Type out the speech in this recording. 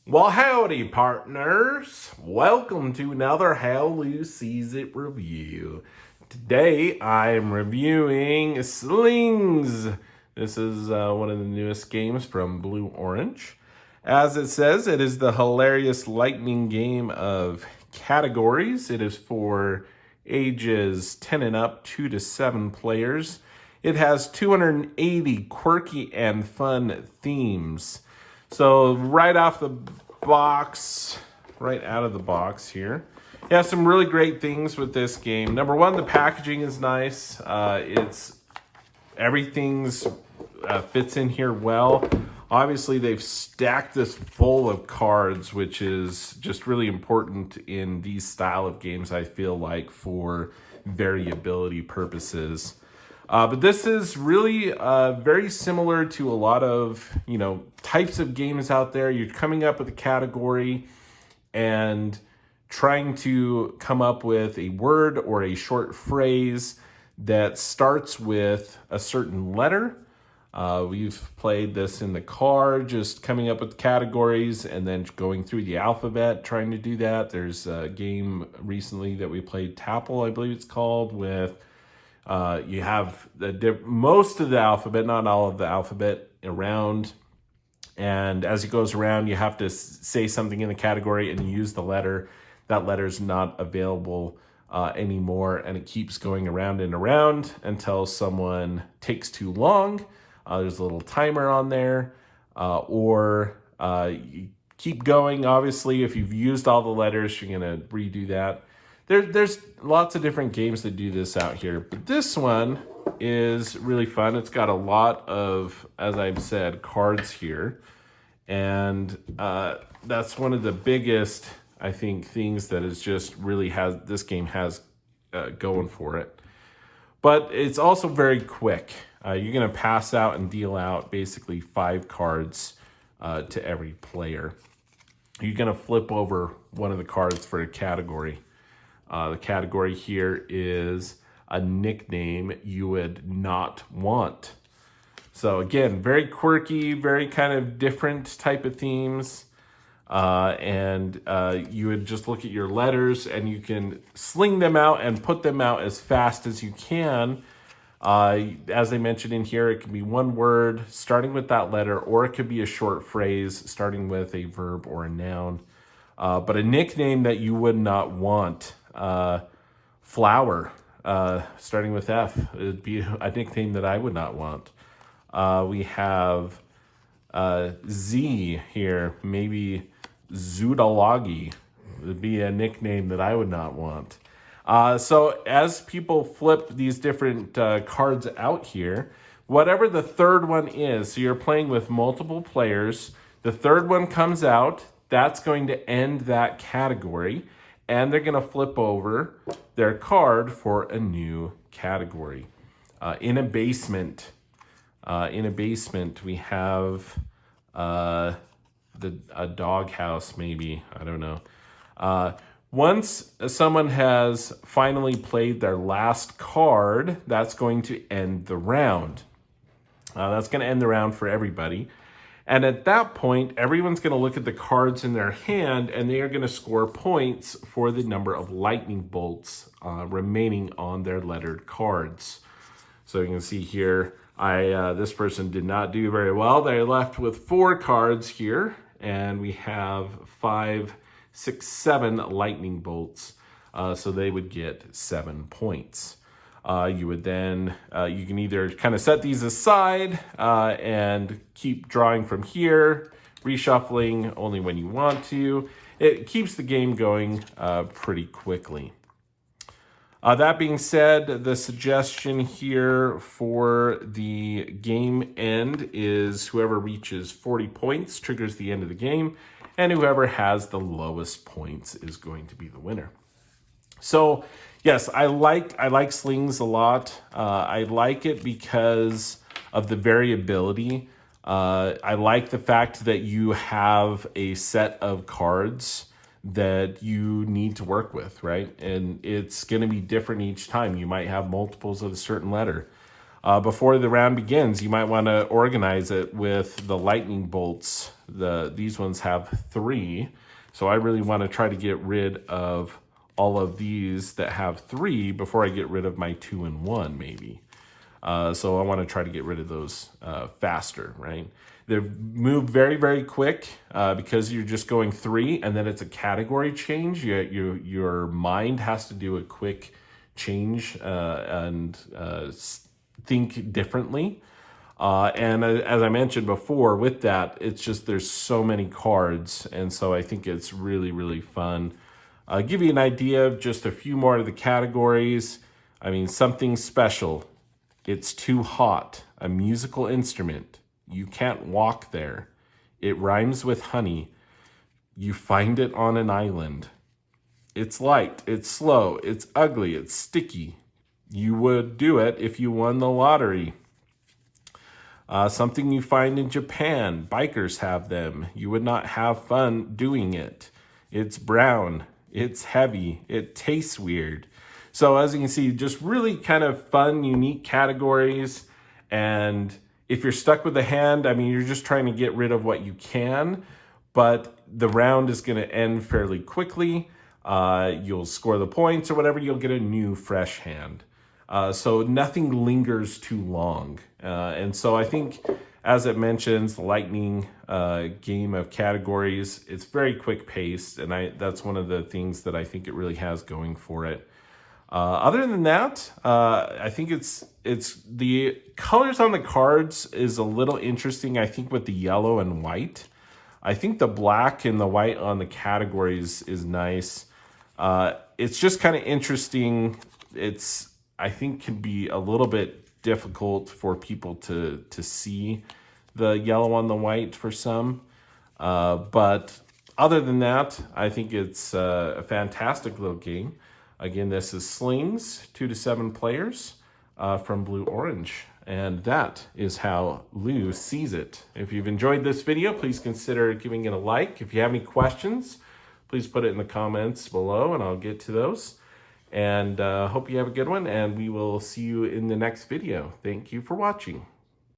Well, howdy, partners. Welcome to another How Lou Sees It review. Today, I am reviewing Slingz. This is one of the newest games from Blue Orange. As it says, it is the hilarious lightning game of categories. It is for ages 10 and up, 2 to 7 players. It has 280 quirky and fun themes. So right off the box, right out of the box here, you have some really great things with this game. Number one, the packaging is nice. Everything's fits in here well. Obviously, they've stacked this full of cards, which is just really important in these style of games, I feel like, for variability purposes. But this is really very similar to a lot of, types of games out there. You're coming up with a category and trying to come up with a word or a short phrase that starts with a certain letter. We've played this in the car, just coming up with categories and then going through the alphabet, trying to do that. There's a game recently that we played, Tapple, I believe it's called, with you have most of the alphabet, not all of the alphabet, around. And as it goes around, you have to say something in the category and use the letter. That letter's not available anymore, and it keeps going around and around until someone takes too long. There's a little timer on there, or you keep going. Obviously, if you've used all the letters, you're going to redo that. There's lots of different games that do this out here, but this one is really fun. It's got a lot of, as I've said, cards here, and that's one of the biggest, I think, things that is just really has this game has going for it. But it's also very quick. You're going to pass out and deal out basically 5 cards to every player. You're going to flip over one of the cards for a category. The category here is a nickname you would not want. So again, very quirky, very kind of different type of themes. And you would just look at your letters and you can sling them out and put them out as fast as you can. As I mentioned in here, it can be one word starting with that letter, or it could be a short phrase starting with a verb or a noun. But a nickname that you would not want. Flower, starting with F, it'd be a nickname that I would not want. We have Z here, maybe Zoodalagi would be a nickname that I would not want. So as people flip these different cards out here, whatever the third one is, so you're playing with multiple players, the third one comes out, that's going to end that category. And they're going to flip over their card for a new category. In a basement, we have a doghouse, maybe. I don't know. Once someone has finally played their last card, that's going to end the round. That's going to end the round for everybody. And at that point, everyone's going to look at the cards in their hand, and they are going to score points for the number of lightning bolts remaining on their lettered cards. So you can see here, this person did not do very well. They're left with 4 cards here, and we have 5, 6, 7 lightning bolts. So they would get 7 points. You would then, you can either kind of set these aside and keep drawing from here, reshuffling only when you want to. It keeps the game going pretty quickly. That being said, the suggestion here for the game end is whoever reaches 40 points triggers the end of the game, and whoever has the lowest points is going to be the winner. So, yes, I like Slingz a lot. I like it because of the variability. I like the fact that you have a set of cards that you need to work with, right? And it's going to be different each time. You might have multiples of a certain letter. before the round begins, you might want to organize it with the lightning bolts. These ones have 3. So I really want to try to get rid of all of these that have 3 before I get rid of my 2 and 1 maybe. So I want to try to get rid of those faster, right? They move very, very quick because you're just going 3 and then it's a category change. Your mind has to do a quick change and think differently. And as I mentioned before, with that, it's just there's so many cards. And so I think it's really, really fun. I'll give you an idea of just a few more of the categories. I mean, something special. It's too hot. A musical instrument. You can't walk there. It rhymes with honey. You find it on an island. It's light. It's slow. It's ugly. It's sticky. You would do it if you won the lottery. Something you find in Japan. Bikers have them. You would not have fun doing it. It's brown. It's heavy. It tastes weird. So as you can see, just really kind of fun, unique categories. And if you're stuck with a hand, I mean, you're just trying to get rid of what you can, but the round is going to end fairly quickly. You'll score the points or whatever. You'll get a new fresh hand. So nothing lingers too long. And so I think, as it mentions, the lightning game of categories, it's very quick paced. And that's one of the things that I think it really has going for it. Other than that, I think it's the colors on the cards is a little interesting. I think with the yellow and white, I think the black and the white on the categories is nice. It's just kind of interesting. I think can be a little bit difficult for people to see the yellow on the white for some. But other than that, I think it's a fantastic little game. Again, this is Slingz, 2 to 7 players from Blue Orange. And that is how Lou sees it. If you've enjoyed this video, please consider giving it a like. If you have any questions, please put it in the comments below and I'll get to those. And hope you have a good one, and we will see you in the next video. Thank you for watching.